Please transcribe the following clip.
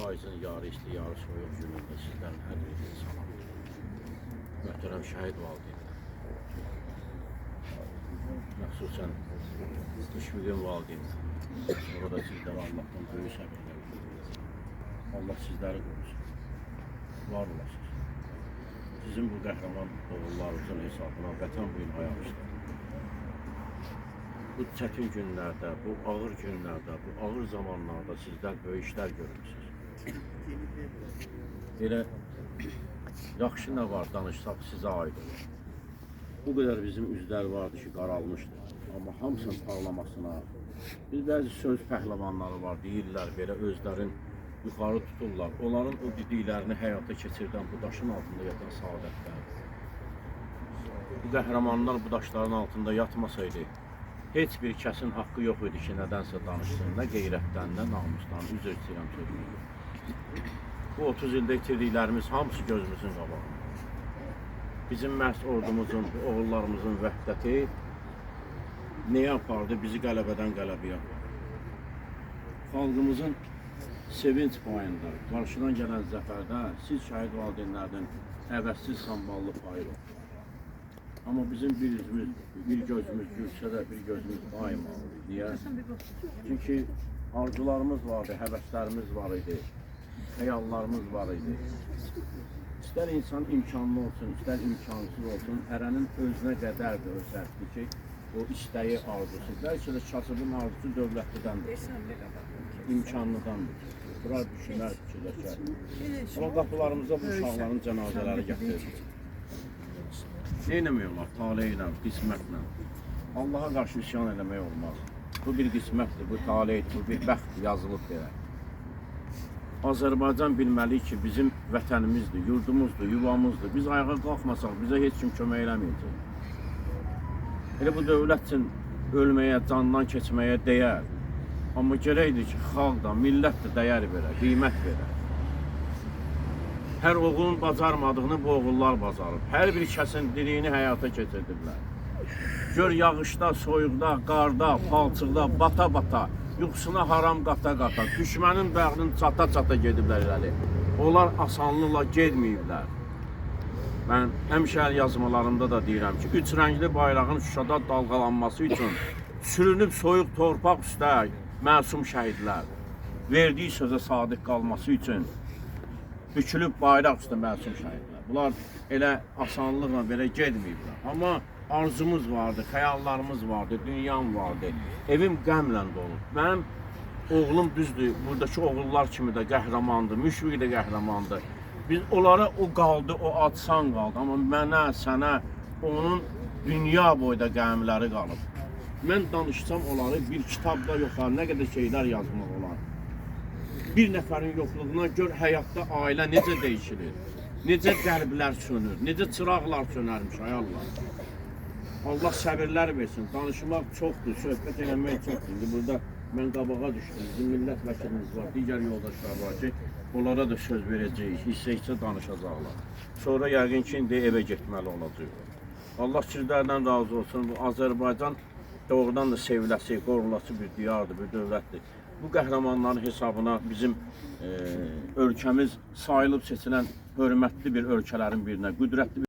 faizin yarı isti, yarı soyuq günündə sizlərin hər birini salam. Möhtərəm şəhid valideynlər. Məxsusən Müşfiqin valideynlər. Orada sizlərə Allah'tan böyük səbirlər diləyirik. Allah sizləri qorusun. Var olasınız. Sizin bu qəhrəman oğullarınızın hesabına vətən bu gün ayaqışdır. Bu çətin günlərdə, bu ağır günlərdə, bu ağır zamanlarda sizlər böyük işlər görürsünüz. Elə yaxşı nə var danışsaq sizə aid olur. Bu qədər bizim üzlər vardı ki, qaralmışdır. Amma hamısının parlamasına, biz bəzi söz pəhləvanları var, deyirlər belə özlərin yuxarı tuturlar. Onların o dediklərini həyata keçirdən bu daşın altında yatan saadətlər. Bu qəhrəmanlar bu daşların altında yatmasaydı, heç bir kəsin haqqı yox idi ki, nədənsə danışsın, nə qeyrətdən, nə namusdan, üzr istəyirəm sözümü. Bu 30 ildə itirdiklərimiz hamısı gözümüzün qabağında. Bizim məhz ordumuzun, oğullarımızın vəhdəti nəyə apardı? Bizi qələbədən qələbəyə apardı. Xalqımızın sevinç payında, qarşıdan gələn zəfərdə siz şəhid valideynlərdən əvəzsiz samballı payı var. Amma bizim bir gözümüz gülsə də bir gözümüz daima olur. Niyə? Çünki arzularımız vardı, həvəslərimiz var idi, xəyallarımız var idi. İstər insan imkanlı olsun, istər imkansız olsun, ərənin özünə qədərdir o sərtdir ki, o istəyi, arzusu. Bəlkə də kasıbın arzusu dövlətdəndir, imkanlıdandır. Bura düşünər, fikirləşər. Amma qapılarımıza bu uşaqların cənazələri gətirir. Neynəmək olar? Taleylə, qismətlə. Allaha qarşı isyan eləmək olmaz. Bu bir qismətdir, bu taleydir, bu bir bəxtdir, yazılıb belə. Azərbaycan bilməli ki, bizim vətənimizdir, yurdumuzdur, yuvamızdır. Biz ayağa qalxmasaq, bizə heç kim kömək eləməyəcək. Elə bu dövlət üçün ölməyə, candan keçməyə dəyər. Amma gərəkdir ki, xalq da, millət də dəyər verər, qiymət verər. Hər oğulun bacarmadığını bu oğullar bacarıb. Hər bir kəsin diliyini həyata keçirdiblər. Gör yağışda, soyuqda, qarda, palçıqda, bata-bata, yuxusuna haram qata-qata, düşmənin bəğrini çata-çata gediblər irəli. Onlar asanlıqla gedməyiblər. Mən həmişə yazmalarımda da deyirəm ki, 3 rəngli bayrağın Şuşada dalğalanması üçün sürünüb soyuq torpaq üstə məsum şəhidlər, verdiyi sözə sadiq qalması üçün bükülüb bayraq üstə məsum şəhidlər. Bunlar elə asanlıqla belə gedməyiblər. Amma arzumuz vardı, xəyallarımız vardı, dünyam vardı. Evim qəmlə dolub. Mənim oğlum düzdür, buradakı oğullar kimi də qəhrəmandır, Müşfiq də qəhrəmandır. Biz onlara o qaldı, o adsan qaldı. Amma mənə, sənə, onun dünya boyda qəmləri qalıb. Mən danışsam onları bir kitabda yoxlar, nə qədər şeylər yazmaq olar. Bir nəfərin yoxluğuna gör həyatda ailə necə dəyişilir, necə qəlblər sönür, necə çıraqlar sönərmiş, ay Allah. Allah səbirlər versin, danışmaq çoxdur, söhbət eləmək çoxdur. İndi burada mən qabağa düşdüm, bizim millət vəkilimiz var, digər yoldaşlar var ki, onlara da söz verəcəyik, hissə-hissə danışacaqlar. Sonra yəqin ki, indi evə getməli olacaq. Allah sizlərdən razı olsun, bu Azərbaycan doğrudan da seviləsi, qorulası bir diyardır, bir dövlətdir. Bu qəhrəmanların hesabına bizim ölkəmiz sayılıb seçilən hörmətli bir ölkələrin birinə, qüdrətli bir